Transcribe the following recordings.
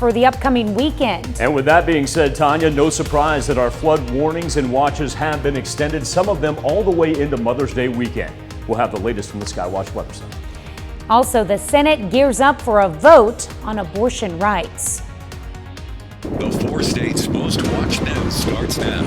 for the upcoming weekend. And with that being said, Tanya, no surprise that our flood warnings and watches have been extended, some of them all the way into Mother's Day weekend. We'll have the latest from the Skywatch website. Also, the Senate gears up for a vote on abortion rights. The 4 states most watched news starts now.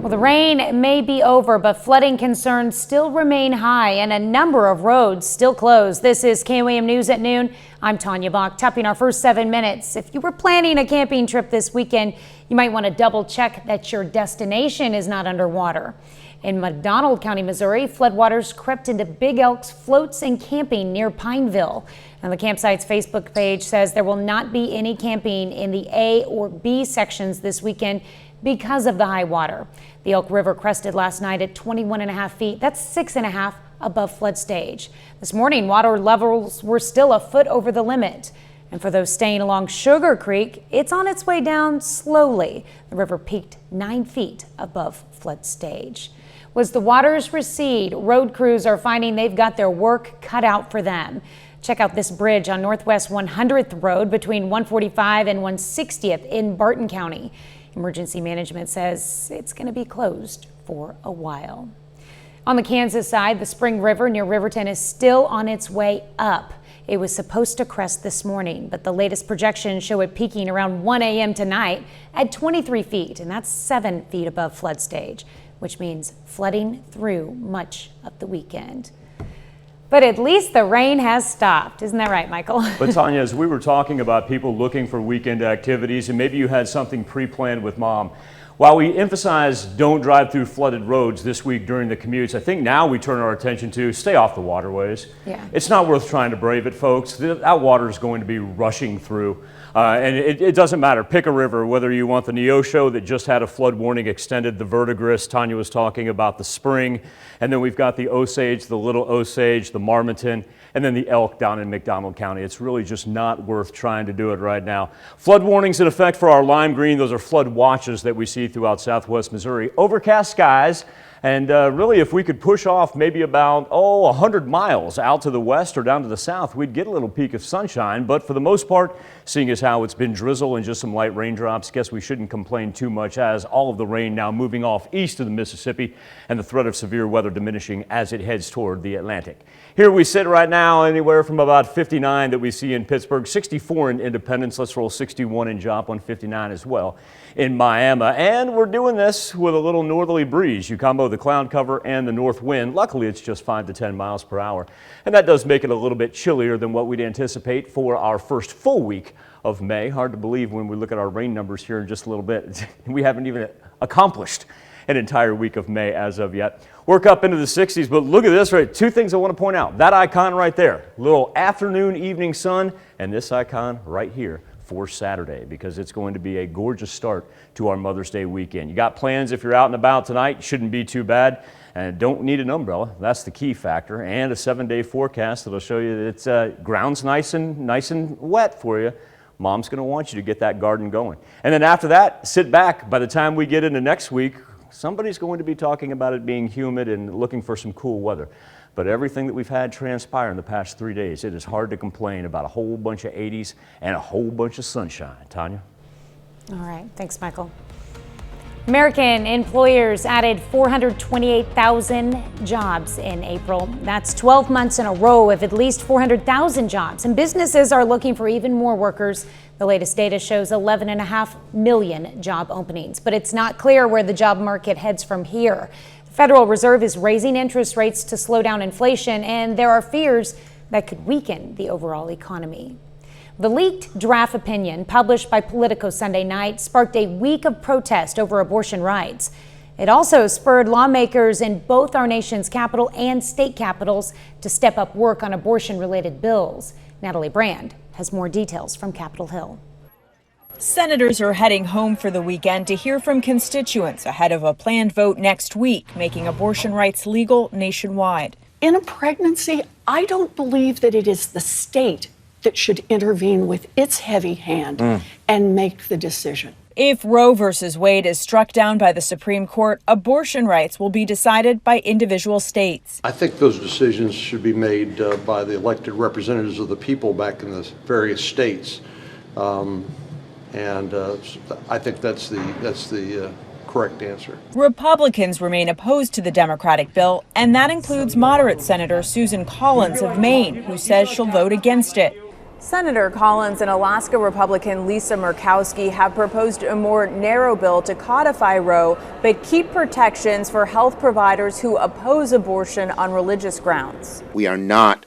Well, the rain may be over, but flooding concerns still remain high and a number of roads still closed. This is KOAM News at noon. I'm Tanya Bach, topping our first 7 minutes. If you were planning a camping trip this weekend, you might want to double check that your destination is not underwater. In McDonald County, Missouri, floodwaters crept into Big Elk's floats and camping near Pineville. And the campsite's Facebook page says there will not be any camping in the A or B sections this weekend because of the high water. The Elk River crested last night at 21.5 feet. That's 6.5 above flood stage. This morning, water levels were still a foot over the limit. And for those staying along Sugar Creek, it's on its way down slowly. The river peaked 9 feet above flood stage. As the waters recede, road crews are finding they've got their work cut out for them. Check out this bridge on Northwest 100th Road between 145 and 160th in Barton County. Emergency management says it's going to be closed for a while. On the Kansas side, the Spring River near Riverton is still on its way up. It was supposed to crest this morning, but the latest projections show it peaking around 1 a.m. tonight at 23 feet, and that's 7 feet above flood stage, which means flooding through much of the weekend. But at least the rain has stopped. Isn't that right, Michael? But Tanya, as we were talking about people looking for weekend activities, and maybe you had something pre-planned with mom, while we emphasize don't drive through flooded roads this week during the commutes, I think now we turn our attention to stay off the waterways. Yeah. It's not worth trying to brave it, folks. That water is going to be rushing through. And it doesn't matter. Pick a river, whether you want the Neosho that just had a flood warning extended, the Verdigris, Tanya was talking about the Spring, and then we've got the Osage, the Little Osage, the Marmaton, and then the Elk down in McDonald County. It's really just not worth trying to do it right now. Flood warnings in effect for our lime green. Those are flood watches that we see throughout southwest Missouri. Overcast skies. And really, if we could push off maybe about, 100 miles out to the west or down to the south, we'd get a little peak of sunshine. But for the most part, seeing as how it's been drizzle and just some light raindrops, guess we shouldn't complain too much as all of the rain now moving off east of the Mississippi and the threat of severe weather diminishing as it heads toward the Atlantic. Here we sit right now anywhere from about 59 that we see in Pittsburgh, 64 in Independence. Let's roll 61 in Joplin, 59 as well in Miami. And we're doing this with a little northerly breeze. You combo the cloud cover and the north wind. Luckily, it's just 5 to 10 miles per hour. And that does make it a little bit chillier than what we'd anticipate for our first full week of May. Hard to believe when we look at our rain numbers here in just a little bit. We haven't even accomplished an entire week of May as of yet. Work up into the 60s, but look at this, right? 2 things I want to point out. That icon right there, little afternoon, evening sun, and this icon right here for Saturday, because it's going to be a gorgeous start to our Mother's Day weekend. You got plans if you're out and about tonight, shouldn't be too bad, and don't need an umbrella. That's the key factor, and a 7-day forecast that'll show you that it's ground's nice and wet for you. Mom's going to want you to get that garden going. And then after that, sit back. By the time we get into next week, somebody's going to be talking about it being humid and looking for some cool weather. But everything that we've had transpire in the past 3 days, it is hard to complain about a whole bunch of 80s and a whole bunch of sunshine. Tanya? All right. Thanks, Michael. American employers added 428,000 jobs in April. That's 12 months in a row of at least 400,000 jobs. And businesses are looking for even more workers. The latest data shows 11.5 million job openings. But it's not clear where the job market heads from here. The Federal Reserve is raising interest rates to slow down inflation, and there are fears that could weaken the overall economy. The leaked draft opinion published by Politico Sunday night sparked a week of protest over abortion rights. It also spurred lawmakers in both our nation's capital and state capitals to step up work on abortion-related bills. Natalie Brand has more details from Capitol Hill. Senators are heading home for the weekend to hear from constituents ahead of a planned vote next week, making abortion rights legal nationwide. In a pregnancy, I don't believe that it is the state that should intervene with its heavy hand and make the decision. If Roe versus Wade is struck down by the Supreme Court, abortion rights will be decided by individual states. I think those decisions should be made by the elected representatives of the people back in the various states. I think that's the correct answer. Republicans remain opposed to the Democratic bill, and that includes moderate Senator Susan Collins of Maine, who says she'll vote against it. Senator Collins and Alaska Republican Lisa Murkowski have proposed a more narrow bill to codify Roe, but keep protections for health providers who oppose abortion on religious grounds. We are not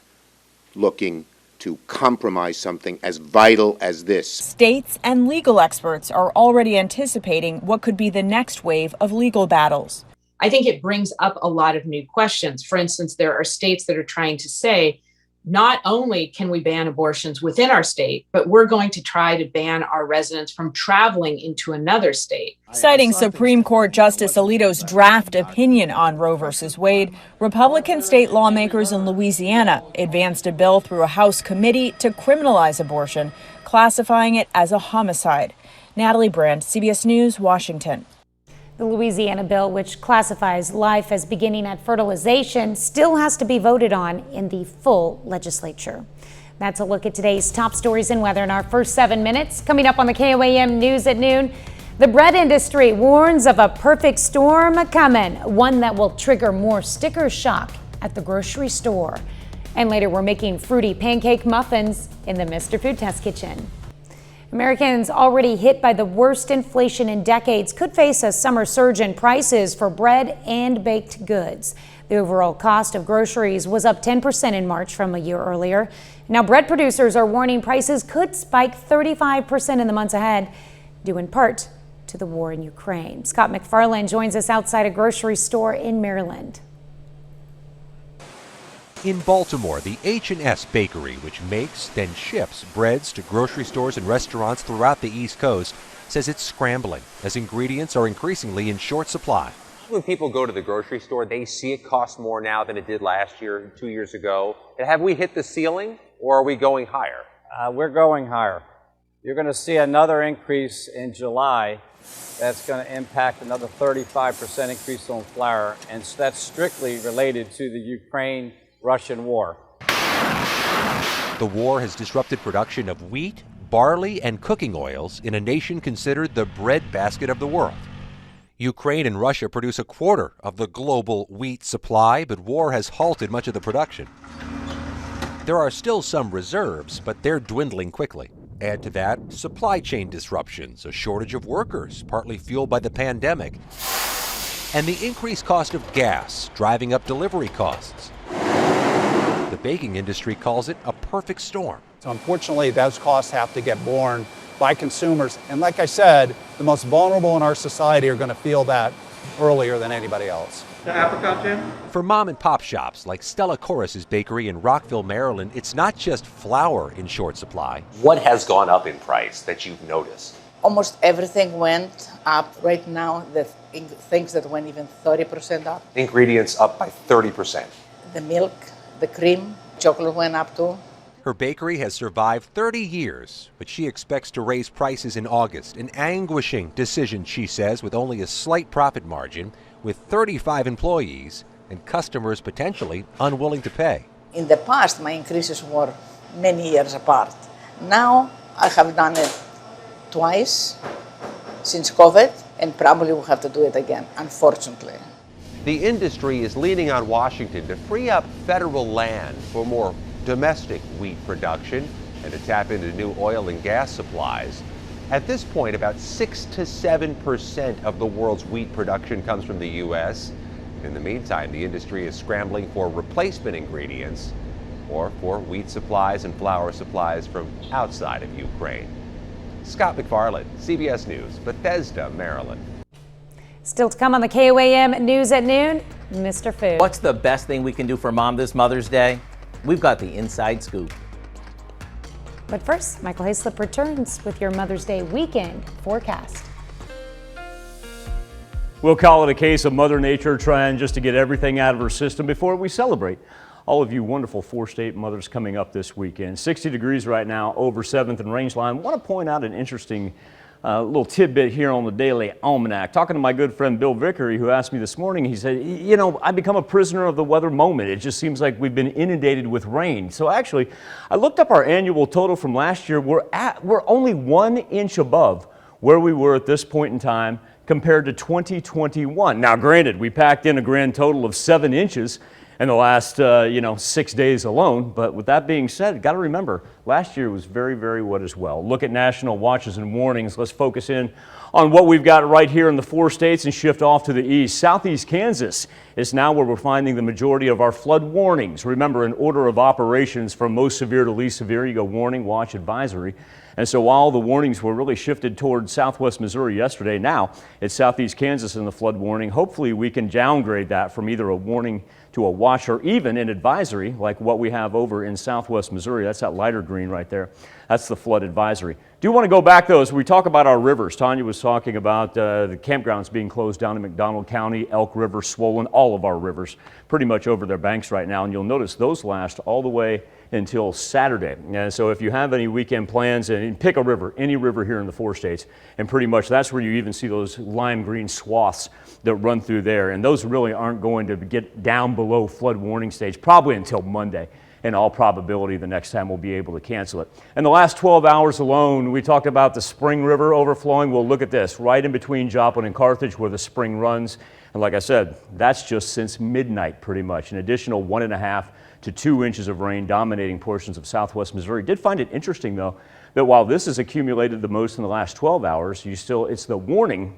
looking to compromise something as vital as this. States and legal experts are already anticipating what could be the next wave of legal battles. I think it brings up a lot of new questions. For instance, there are states that are trying to say, not only can we ban abortions within our state, but we're going to try to ban our residents from traveling into another state. Citing Supreme Court Justice Alito's draft opinion on Roe versus Wade, Republican state lawmakers in Louisiana advanced a bill through a House committee to criminalize abortion, classifying it as a homicide. Natalie Brandt, CBS News, Washington. The Louisiana bill, which classifies life as beginning at fertilization, still has to be voted on in the full legislature. That's a look at today's top stories and weather in our first 7 minutes. Coming up on the KOAM News at noon, the bread industry warns of a perfect storm coming, one that will trigger more sticker shock at the grocery store. And later, we're making fruity pancake muffins in the Mr. Food Test Kitchen. Americans already hit by the worst inflation in decades could face a summer surge in prices for bread and baked goods. The overall cost of groceries was up 10% in March from a year earlier. Now, bread producers are warning prices could spike 35% in the months ahead, due in part to the war in Ukraine. Scott McFarland joins us outside a grocery store in Maryland. In Baltimore, the H&S Bakery, which makes, then ships breads to grocery stores and restaurants throughout the East Coast, says it's scrambling as ingredients are increasingly in short supply. When people go to the grocery store, they see it costs more now than it did last year, 2 years ago. Have we hit the ceiling, or are we going higher? We're going higher. You're going to see another increase in July. That's going to impact another 35% increase on flour, and that's strictly related to the Ukraine-Russian war. The war has disrupted production of wheat, barley, and cooking oils in a nation considered the breadbasket of the world. Ukraine and Russia produce a quarter of the global wheat supply, but war has halted much of the production. There are still some reserves, but they're dwindling quickly. Add to that supply chain disruptions, a shortage of workers, partly fueled by the pandemic, and the increased cost of gas, driving up delivery costs. The baking industry calls it a perfect storm. So unfortunately, those costs have to get borne by consumers. And like I said, the most vulnerable in our society are going to feel that earlier than anybody else. The apricot jam? For mom and pop shops like Stella Corris's Bakery in Rockville, Maryland, it's not just flour in short supply. What has gone up in price that you've noticed? Almost everything went up. Right now, the things that went even 30% up. Ingredients up by 30%. The milk, the cream, chocolate went up too. Her bakery has survived 30 years, but she expects to raise prices in August. An anguishing decision, she says, with only a slight profit margin, with 35 employees and customers potentially unwilling to pay. In the past, my increases were many years apart. Now, I have done it twice since COVID, and probably will have to do it again, unfortunately. The industry is leaning on Washington to free up federal land for more domestic wheat production and to tap into new oil and gas supplies. At this point, about 6 to 7% of the world's wheat production comes from the U.S. In the meantime, the industry is scrambling for replacement ingredients or for wheat supplies and flour supplies from outside of Ukraine. Scott McFarland, CBS News, Bethesda, Maryland. Still to come on the KOAM News at noon, Mr. Food. What's the best thing we can do for Mom this Mother's Day? We've got the inside scoop. But first, Michael Hayslip returns with your Mother's Day weekend forecast. We'll call it a case of Mother Nature trying just to get everything out of her system before we celebrate all of you wonderful four-state mothers coming up this weekend. 60 degrees right now over 7th and Rangeline. I want to point out an interesting A little tidbit here on the Daily Almanac. Talking to my good friend Bill Vickery, who asked me this morning, he said, you know, I become a prisoner of the weather moment. It just seems like we've been inundated with rain. So actually, I looked up our annual total from last year. We're only 1 inch above where we were at this point in time compared to 2021. Now, granted, we packed in a grand total of 7 inches in the last, 6 days alone. But with that being said, got to remember, last year was very, very wet as well. Look at national watches and warnings. Let's focus in on what we've got right here in the 4 states and shift off to the east. Southeast Kansas is now where we're finding the majority of our flood warnings. Remember, in order of operations from most severe to least severe, you go warning, watch, advisory. And so while the warnings were really shifted toward southwest Missouri yesterday, now it's southeast Kansas in the flood warning. Hopefully we can downgrade that from either a warning to a watch or even an advisory like what we have over in southwest Missouri. That's that lighter green right there. That's the flood advisory. Do want to go back though as we talk about our rivers. Tanya was talking about the campgrounds being closed down in McDonald County, Elk River, swollen, all of our rivers pretty much over their banks right now. And you'll notice those last all the way until Saturday. And so if you have any weekend plans, and pick a river, any river here in the 4 states, and pretty much that's where you even see those lime green swaths that run through there. And those really aren't going to get down below flood warning stage probably until Monday. In all probability, the next time we'll be able to cancel it. In the last 12 hours alone, we talked about the Spring River overflowing. Well, look at this, right in between Joplin and Carthage where the spring runs. And like I said, that's just since midnight pretty much. An additional 1.5 to 2 inches of rain dominating portions of southwest Missouri. Did find it interesting though, that while this has accumulated the most in the last 12 hours, it's the warning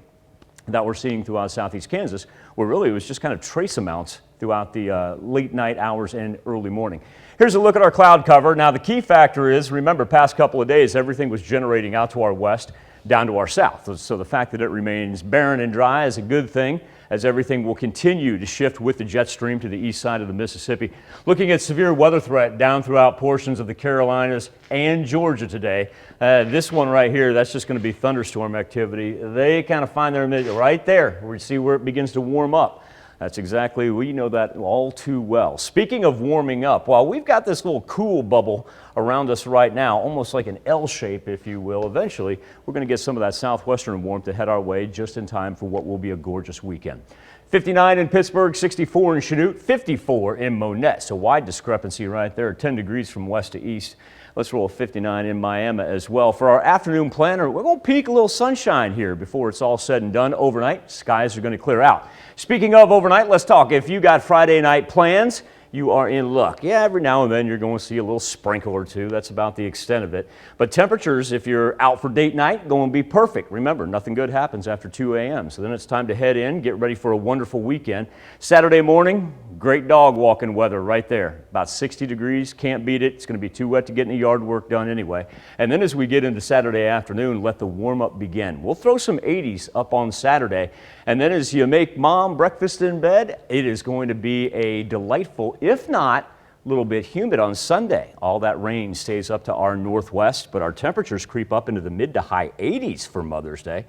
that we're seeing throughout southeast Kansas, where really it was just kind of trace amounts throughout the late night hours and early morning. Here's a look at our cloud cover. Now the key factor is, remember, past couple of days, everything was generating out to our west, down to our south. So the fact that it remains barren and dry is a good thing, as everything will continue to shift with the jet stream to the east side of the Mississippi. Looking at severe weather threat down throughout portions of the Carolinas and Georgia today. This one right here, that's just going to be thunderstorm activity. They kind of find their middle right there. We see where it begins to warm up. That's exactly, we know that all too well. Speaking of warming up, while we've got this little cool bubble around us right now, almost like an L shape, if you will, eventually we're going to get some of that southwestern warmth to head our way just in time for what will be a gorgeous weekend. 59 in Pittsburgh, 64 in Chanute, 54 in Monette. So wide discrepancy right there, 10 degrees from west to east. Let's roll 59 in Miami as well. For our afternoon planner, we're going to peek a little sunshine here before it's all said and done. Overnight, skies are going to clear out. Speaking of overnight, let's talk. If you got Friday night plans, you are in luck. Yeah, every now and then you're going to see a little sprinkle or two. That's about the extent of it. But temperatures, if you're out for date night, going to be perfect. Remember, nothing good happens after 2 a.m. So then it's time to head in, get ready for a wonderful weekend. Saturday morning, great dog walking weather right there. About 60 degrees, can't beat it. It's going to be too wet to get any yard work done anyway. And then as we get into Saturday afternoon, let the warm up begin. We'll throw some 80s up on Saturday. And then as you make mom breakfast in bed, it is going to be a delightful, if not a little bit humid on Sunday. All that rain stays up to our northwest, but our temperatures creep up into the mid to high 80s for Mother's Day.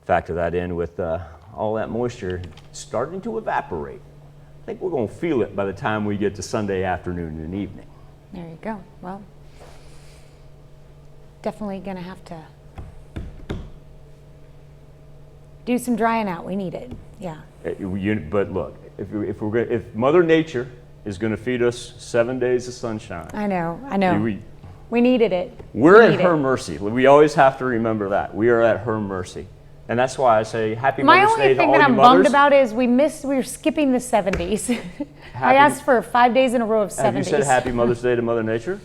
Factor that in with all that moisture starting to evaporate. I think we're going to feel it by the time we get to Sunday afternoon and evening. There you go. Well, definitely going to have to do some drying out. We need it. Yeah. But look, if Mother Nature is going to feed us 7 days of sunshine. I know. We needed it. We're at her mercy. We always have to remember that. We are at her mercy. And that's why I say happy Mother's Day to all you mothers. My only thing that I'm bummed about is we're skipping the 70s. I asked for 5 days in a row of 70s. Have you said happy Mother's Day to Mother Nature?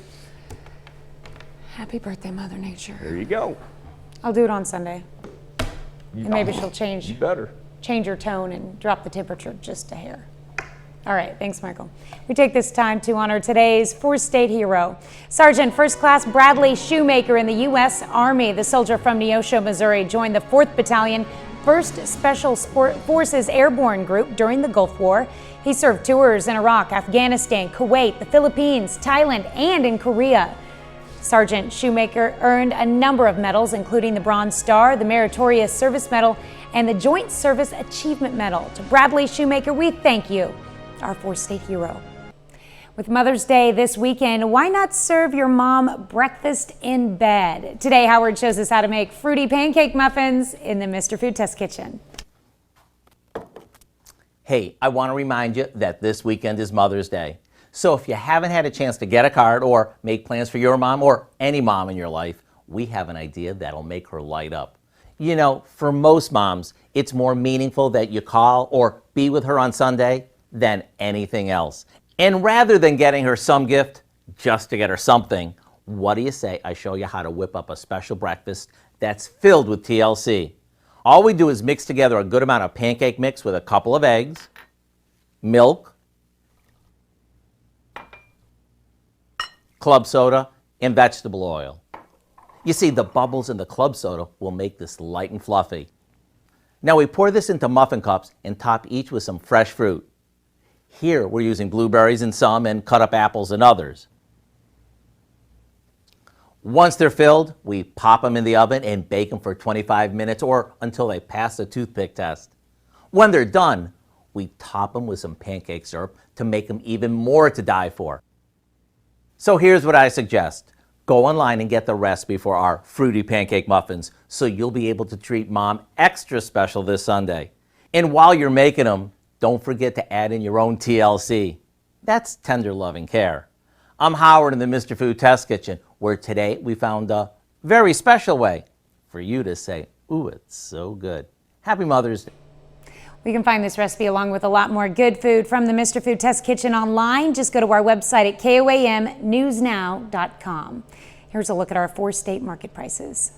Happy birthday, Mother Nature. There you go. I'll do it on Sunday. And maybe she'll change her tone and drop the temperature just a hair. All right, thanks, Michael. We take this time to honor today's 4-state hero, Sergeant First Class Bradley Shoemaker in the U.S. Army. The soldier from Neosho, Missouri, joined the 4th Battalion, 1st Special Forces Airborne Group during the Gulf War. He served tours in Iraq, Afghanistan, Kuwait, the Philippines, Thailand, and in Korea. Sergeant Shoemaker earned a number of medals, including the Bronze Star, the Meritorious Service Medal, and the Joint Service Achievement Medal. To Bradley Shoemaker, we thank you, our 4-state hero. With Mother's Day this weekend, why not serve your mom breakfast in bed? Today, Howard shows us how to make fruity pancake muffins in the Mr. Food Test Kitchen. Hey, I want to remind you that this weekend is Mother's Day. So if you haven't had a chance to get a card or make plans for your mom or any mom in your life, we have an idea that'll make her light up. You know, for most moms, it's more meaningful that you call or be with her on Sunday than anything else. And rather than getting her some gift just to get her something, what do you say I show you how to whip up a special breakfast that's filled with TLC? All we do is mix together a good amount of pancake mix with a couple of eggs, milk, club soda, and vegetable oil. You see, the bubbles in the club soda will make this light and fluffy. Now we pour this into muffin cups and top each with some fresh fruit. Here we're using blueberries in some and cut up apples in others. Once they're filled, we pop them in the oven and bake them for 25 minutes or until they pass the toothpick test. When they're done, we top them with some pancake syrup to make them even more to die for. So here's what I suggest. Go online and get the recipe for our fruity pancake muffins so you'll be able to treat mom extra special this Sunday. And while you're making them, don't forget to add in your own TLC. That's tender loving care. I'm Howard in the Mr. Food Test Kitchen, where today we found a very special way for you to say, ooh, it's so good. Happy Mother's Day. We can find this recipe along with a lot more good food from the Mr. Food Test Kitchen online. Just go to our website at koamnewsnow.com. Here's a look at our 4-state market prices.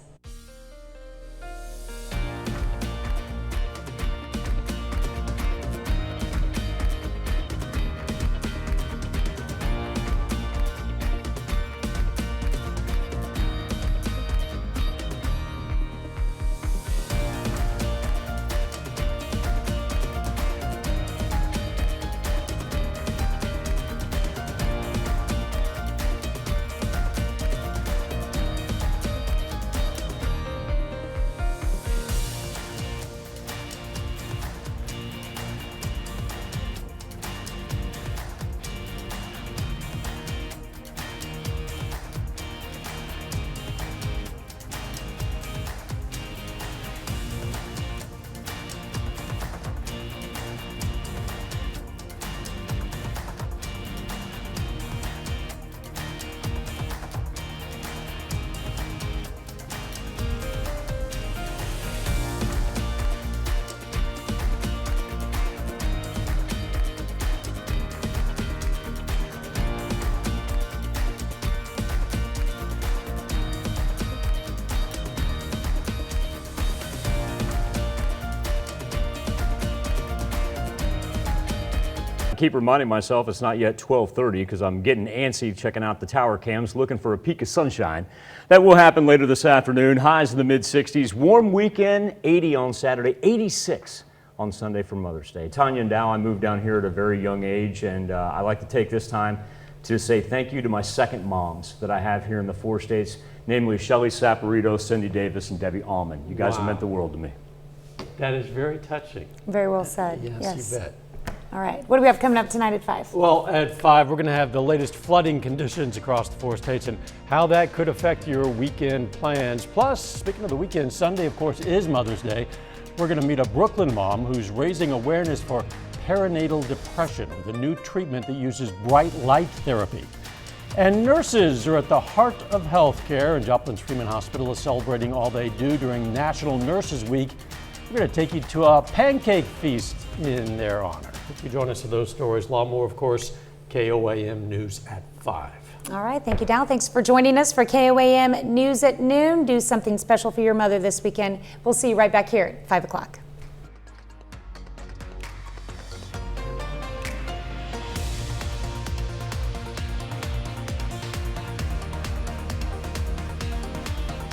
Keep reminding myself it's not yet 12:30 because I'm getting antsy checking out the tower cams, looking for a peak of sunshine. That will happen later this afternoon. Highs in the mid-60s. Warm weekend, 80 on Saturday, 86 on Sunday for Mother's Day. Tanya and Dow, I moved down here at a very young age, and I like to take this time to say thank you to my second moms that I have here in the 4 states, namely Shelley Saporito, Cindy Davis, and Debbie Allman. You guys have meant the world to me. That is very touching. Very well said. Yes, you bet. All right, what do we have coming up tonight at 5? Well, at 5, we're going to have the latest flooding conditions across the 4 states and how that could affect your weekend plans. Plus, speaking of the weekend, Sunday, of course, is Mother's Day. We're going to meet a Brooklyn mom who's raising awareness for perinatal depression with a new treatment that uses bright light therapy. And nurses are at the heart of healthcare, and Joplin's Freeman Hospital is celebrating all they do during National Nurses Week. We're going to take you to a pancake feast in their honor. If you join us for those stories, a lot more, of course, KOAM News at 5. All right, thank you, Dow. Thanks for joining us for KOAM News at noon. Do something special for your mother this weekend. We'll see you right back here at 5 o'clock.